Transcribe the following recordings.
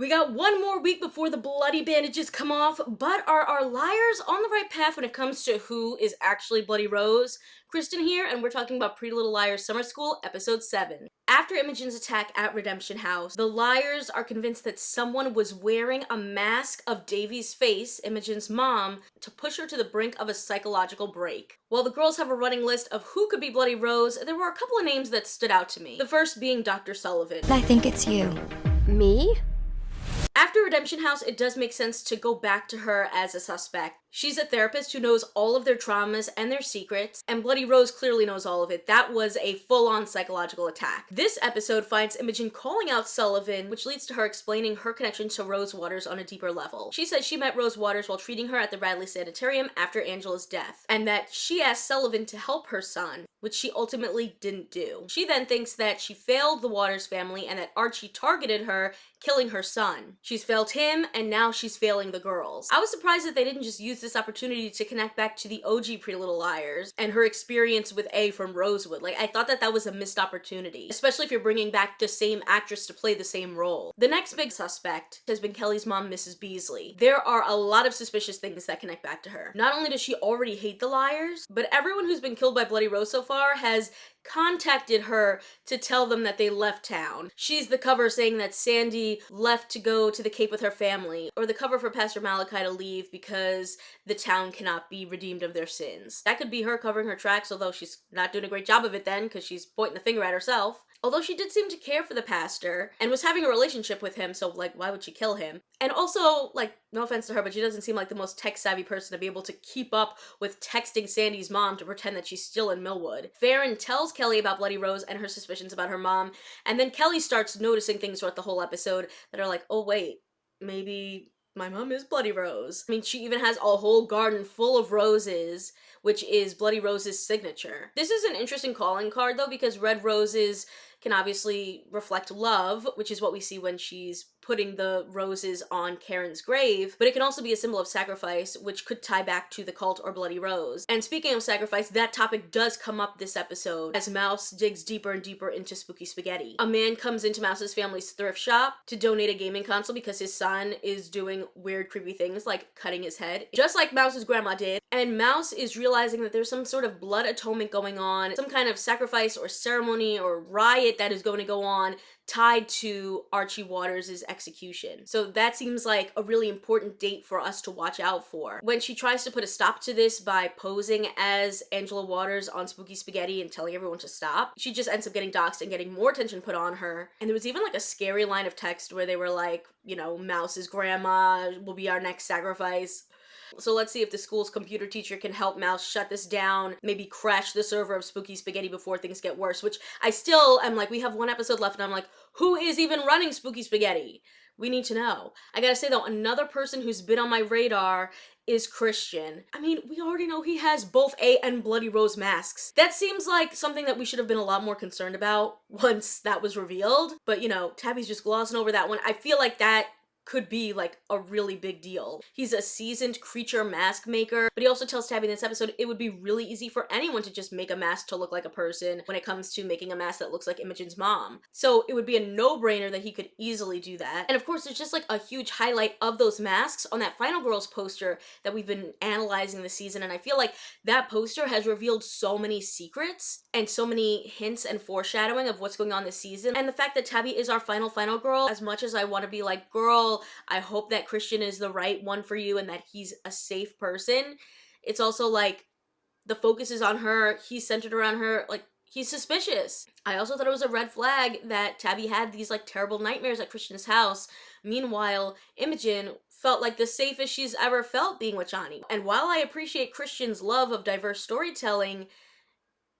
We got one more week before the bloody bandages come off, but are our liars on the right path when it comes to who is actually Bloody Rose? Kristen here, and we're talking about Pretty Little Liars Summer School, Episode 7. After Imogen's attack at Redemption House, the liars are convinced that someone was wearing a mask of Davy's face, Imogen's mom, to push her to the brink of a psychological break. While the girls have a running list of who could be Bloody Rose, there were a couple of names that stood out to me. The first being Dr. Sullivan. I think it's you. Me? After Redemption House, it does make sense to go back to her as a suspect. She's a therapist who knows all of their traumas and their secrets, and Bloody Rose clearly knows all of it. That was a full-on psychological attack. This episode finds Imogen calling out Sullivan, which leads to her explaining her connection to Rose Waters on a deeper level. She said she met Rose Waters while treating her at the Radley Sanitarium after Angela's death, and that she asked Sullivan to help her son, which she ultimately didn't do. She then thinks that she failed the Waters family and that Archie targeted her, killing her son. She's failed him, and now she's failing the girls. I was surprised that they didn't just use this opportunity to connect back to the OG Pretty Little Liars and her experience with A from Rosewood. Like, I thought that was a missed opportunity, especially if you're bringing back the same actress to play the same role. The next big suspect has been Kelly's mom, Mrs. Beasley. There are a lot of suspicious things that connect back to her. Not only does she already hate the liars, but everyone who's been killed by Bloody Rose so far has contacted her to tell them that they left town. She's the cover saying that Sandy left to go to the Cape with her family, or the cover for Pastor Malachi to leave because the town cannot be redeemed of their sins. That could be her covering her tracks, although she's not doing a great job of it then because she's pointing the finger at herself. Although she did seem to care for the pastor and was having a relationship with him, so like, why would she kill him? And also, like, no offense to her, but she doesn't seem like the most tech-savvy person to be able to keep up with texting Sandy's mom to pretend that she's still in Millwood. Farron tells Kelly about Bloody Rose and her suspicions about her mom, and then Kelly starts noticing things throughout the whole episode that are like, oh wait, maybe my mom is Bloody Rose. I mean, she even has a whole garden full of roses, which is Bloody Rose's signature. This is an interesting calling card though, because red roses can obviously reflect love, which is what we see when she's putting the roses on Karen's grave, but it can also be a symbol of sacrifice, which could tie back to the cult or Bloody Rose. And speaking of sacrifice, that topic does come up this episode as Mouse digs deeper and deeper into Spooky Spaghetti. A man comes into Mouse's family's thrift shop to donate a gaming console because his son is doing weird, creepy things like cutting his head, just like Mouse's grandma did. And Mouse is realizing that there's some sort of blood atonement going on, some kind of sacrifice or ceremony or riot that is going to go on tied to Archie Waters' execution. So that seems like a really important date for us to watch out for. When she tries to put a stop to this by posing as Angela Waters on Spooky Spaghetti and telling everyone to stop, she just ends up getting doxxed and getting more attention put on her. And there was even like a scary line of text where they were like, you know, Mouse's grandma will be our next sacrifice. So let's see if the school's computer teacher can help Mouse shut this down, maybe crash the server of Spooky Spaghetti before things get worse, which I still am like, we have one episode left and I'm like, who is even running Spooky Spaghetti? We need to know. I gotta say though, another person who's been on my radar is Christian. I mean, we already know he has both A and Bloody Rose masks. That seems like something that we should have been a lot more concerned about once that was revealed. But you know, Tabby's just glossing over that one. I feel like that could be like a really big deal. He's a seasoned creature mask maker, but he also tells Tabby in this episode it would be really easy for anyone to just make a mask to look like a person when it comes to making a mask that looks like Imogen's mom. So it would be a no-brainer that he could easily do that. And of course, there's just like a huge highlight of those masks on that Final Girls poster that we've been analyzing this season, and I feel like that poster has revealed so many secrets and so many hints and foreshadowing of what's going on this season. And the fact that Tabby is our final girl, as much as I want to be like, girl, I hope that Christian is the right one for you and that he's a safe person, it's also like the focus is on her, he's centered around her, like he's suspicious. I also thought it was a red flag that Tabby had these like terrible nightmares at Christian's house. Meanwhile, Imogen felt like the safest she's ever felt being with Johnny. And while I appreciate Christian's love of diverse storytelling,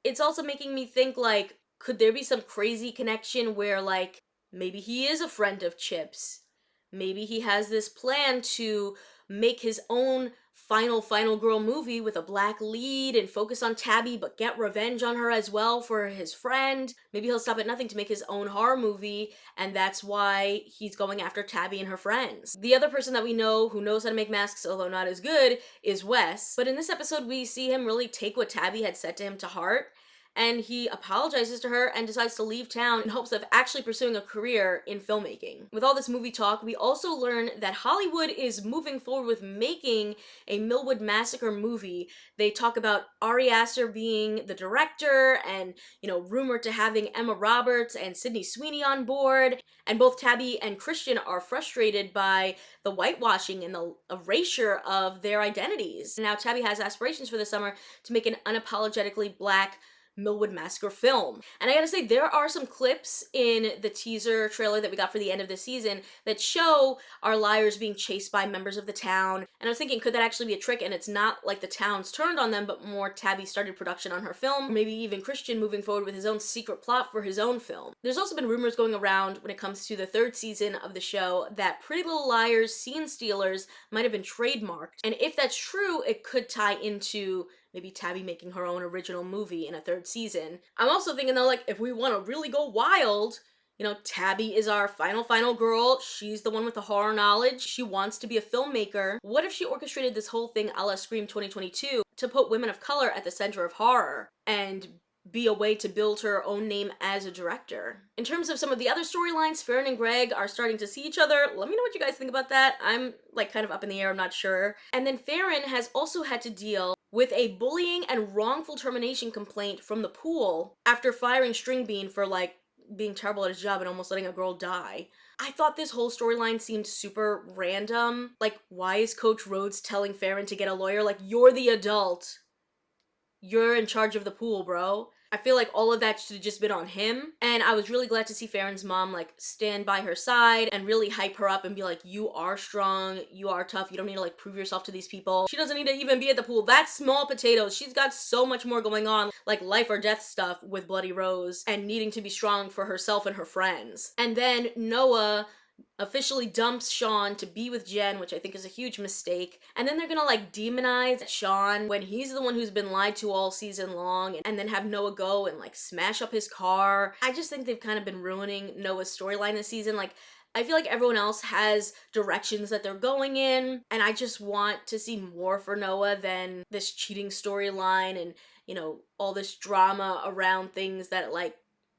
it's also making me think like, could there be some crazy connection where like maybe he is a friend of Chip's? Maybe he has this plan to make his own final girl movie with a black lead and focus on Tabby but get revenge on her as well for his friend. Maybe he'll stop at nothing to make his own horror movie, and that's why he's going after Tabby and her friends. The other person that we know who knows how to make masks, although not as good, is Wes. But in this episode we see him really take what Tabby had said to him to heart and he apologizes to her and decides to leave town in hopes of actually pursuing a career in filmmaking. With all this movie talk, we also learn that Hollywood is moving forward with making a Millwood Massacre movie. They talk about Ari Aster being the director and, rumored to having Emma Roberts and Sydney Sweeney on board. And both Tabby and Christian are frustrated by the whitewashing and the erasure of their identities. Now, Tabby has aspirations for the summer to make an unapologetically black Millwood Massacre film. And I gotta say, there are some clips in the teaser trailer that we got for the end of the season that show our liars being chased by members of the town. And I was thinking, could that actually be a trick? And it's not like the town's turned on them, but more Tabby started production on her film. Or maybe even Christian moving forward with his own secret plot for his own film. There's also been rumors going around when it comes to the third season of the show that Pretty Little Liars scene stealers might have been trademarked. And if that's true, it could tie into maybe Tabby making her own original movie in a third season. I'm also thinking though, like, if we want to really go wild, Tabby is our final girl. She's the one with the horror knowledge. She wants to be a filmmaker. What if she orchestrated this whole thing a la Scream 2022 to put women of color at the center of horror and be a way to build her own name as a director? In terms of some of the other storylines, Farron and Greg are starting to see each other. Let me know what you guys think about that. I'm kind of up in the air, I'm not sure. And then Farron has also had to deal with a bullying and wrongful termination complaint from the pool after firing String Bean for being terrible at his job and almost letting a girl die. I thought this whole storyline seemed super random. Why is Coach Rhodes telling Farron to get a lawyer? You're the adult. You're in charge of the pool, bro. I feel like all of that should have just been on him. And I was really glad to see Farron's mom stand by her side and really hype her up and be like, you are strong, you are tough, you don't need to prove yourself to these people. She doesn't need to even be at the pool. That's small potatoes. She's got so much more going on, life or death stuff with Bloody Rose and needing to be strong for herself and her friends. And then Noah officially dumps Sean to be with Jen, which I think is a huge mistake. And then they're gonna demonize Sean when he's the one who's been lied to all season long, and then have Noah go and smash up his car. I just think they've kind of been ruining Noah's storyline this season. I feel like everyone else has directions that they're going in, and I just want to see more for Noah than this cheating storyline and, all this drama around things that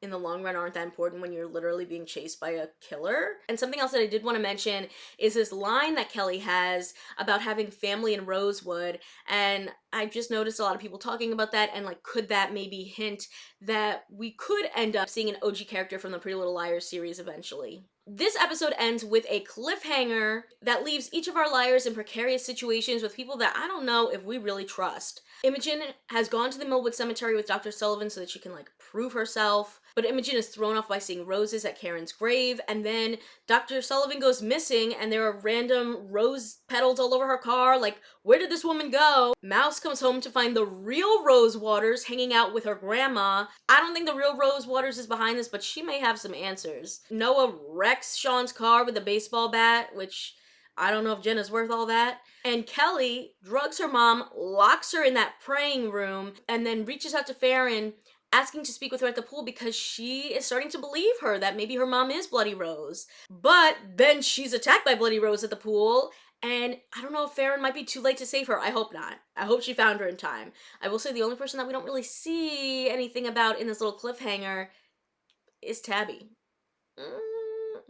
in the long run aren't that important when you're literally being chased by a killer. And something else that I did want to mention is this line that Kelly has about having family in Rosewood, and I've just noticed a lot of people talking about that, and could that maybe hint that we could end up seeing an OG character from the Pretty Little Liars series eventually. This episode ends with a cliffhanger that leaves each of our liars in precarious situations with people that I don't know if we really trust. Imogen has gone to the Millwood Cemetery with Dr. Sullivan so that she can prove herself, but Imogen is thrown off by seeing roses at Karen's grave, and then Dr. Sullivan goes missing and there are random rose petals all over her car. Where did this woman go? Mouse comes home to find the real Rose Waters hanging out with her grandma. I don't think the real Rose Waters is behind this, but she may have some answers. Noah wrecks Sean's car with a baseball bat, which I don't know if Jenna's worth all that. And Kelly drugs her mom, locks her in that praying room, and then reaches out to Farron asking to speak with her at the pool because she is starting to believe her that maybe her mom is Bloody Rose. But then she's attacked by Bloody Rose at the pool, and I don't know if Farron might be too late to save her. I hope not. I hope she found her in time. I will say the only person that we don't really see anything about in this little cliffhanger is Tabby.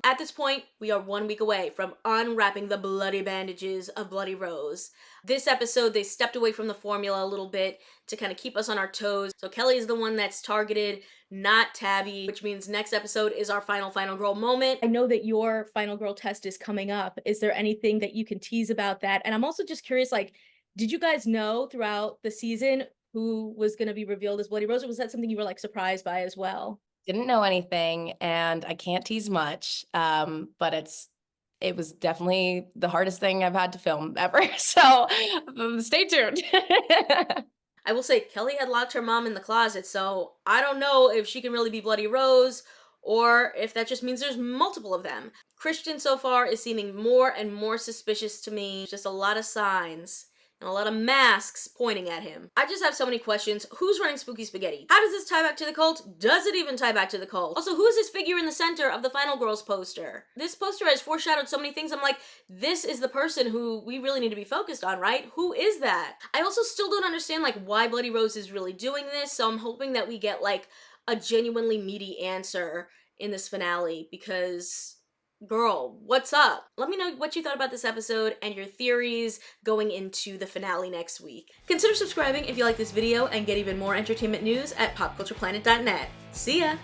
At this point, we are 1 week away from unwrapping the bloody bandages of Bloody Rose. This episode, they stepped away from the formula a little bit to kind of keep us on our toes. So Kelly is the one that's targeted, not Tabby, which means next episode is our final girl moment. I know that your final girl test is coming up. Is there anything that you can tease about that? And I'm also just curious, did you guys know throughout the season who was going to be revealed as Bloody Rose, or was that something you were surprised by as well? Didn't know anything, and I can't tease much, but it was definitely the hardest thing I've had to film ever. So stay tuned. I will say Kelly had locked her mom in the closet, so I don't know if she can really be Bloody Rose or if that just means there's multiple of them. Kristen so far is seeming more and more suspicious to me. Just a lot of signs. and a lot of masks pointing at him. I just have so many questions. Who's running Spooky Spaghetti? How does this tie back to the cult? Does it even tie back to the cult? Also, who is this figure in the center of the Final Girls poster? This poster has foreshadowed so many things. I'm like, this is the person who we really need to be focused on, right? Who is that? I also still don't understand like why Bloody Rose is really doing this, so I'm hoping that we get like a genuinely meaty answer in this finale, because girl, what's up? Let me know what you thought about this episode and your theories going into the finale next week. Consider subscribing if you like this video and get even more entertainment news at popcultureplanet.net. See ya!